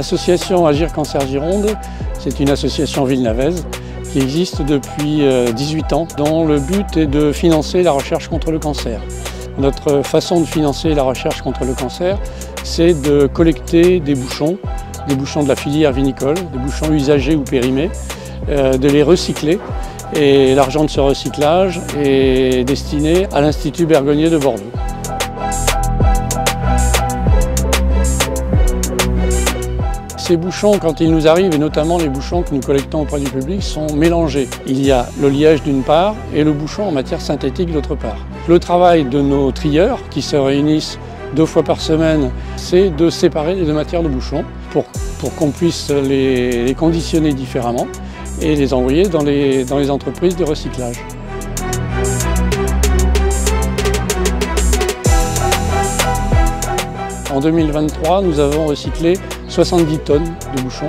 L'association Agir Cancer Gironde, c'est une association villenavaise qui existe depuis 18 ans, dont le but est de financer la recherche contre le cancer. Notre façon de financer la recherche contre le cancer, c'est de collecter des bouchons de la filière vinicole, des bouchons usagés ou périmés, de les recycler. Et l'argent de ce recyclage est destiné à l'Institut Bergonié de Bordeaux. Ces bouchons, quand ils nous arrivent, et notamment les bouchons que nous collectons auprès du public, sont mélangés. Il y a le liège d'une part et le bouchon en matière synthétique d'autre part. Le travail de nos trieurs, qui se réunissent 2 fois par semaine, c'est de séparer les 2 matières de bouchons pour qu'on puisse les conditionner différemment et les envoyer dans les entreprises de recyclage. En 2023, nous avons recyclé 70 tonnes de bouchons,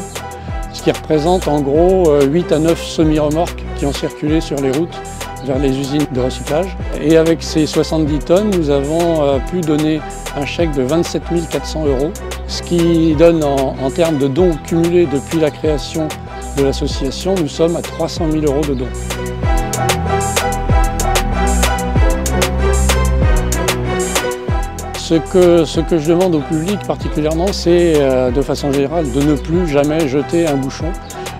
ce qui représente en gros 8 à 9 semi-remorques qui ont circulé sur les routes vers les usines de recyclage. Et avec ces 70 tonnes, nous avons pu donner un chèque de 27 400 €, ce qui donne en termes de dons cumulés depuis la création de l'association, nous sommes à 300 000 € de dons. Ce que je demande au public particulièrement, c'est de façon générale de ne plus jamais jeter un bouchon.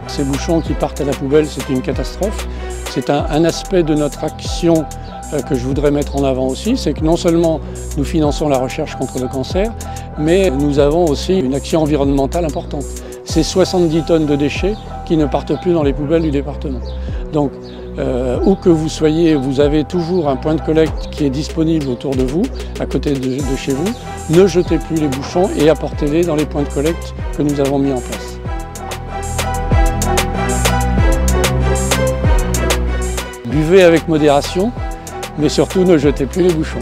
Ces bouchons qui partent à la poubelle, c'est une catastrophe. C'est un aspect de notre action que je voudrais mettre en avant aussi, c'est que non seulement nous finançons la recherche contre le cancer, mais nous avons aussi une action environnementale importante. C'est 70 tonnes de déchets qui ne partent plus dans les poubelles du département. Donc, où que vous soyez, vous avez toujours un point de collecte qui est disponible autour de vous, à côté de chez vous. Ne jetez plus les bouchons et apportez-les dans les points de collecte que nous avons mis en place. Buvez avec modération, mais surtout ne jetez plus les bouchons.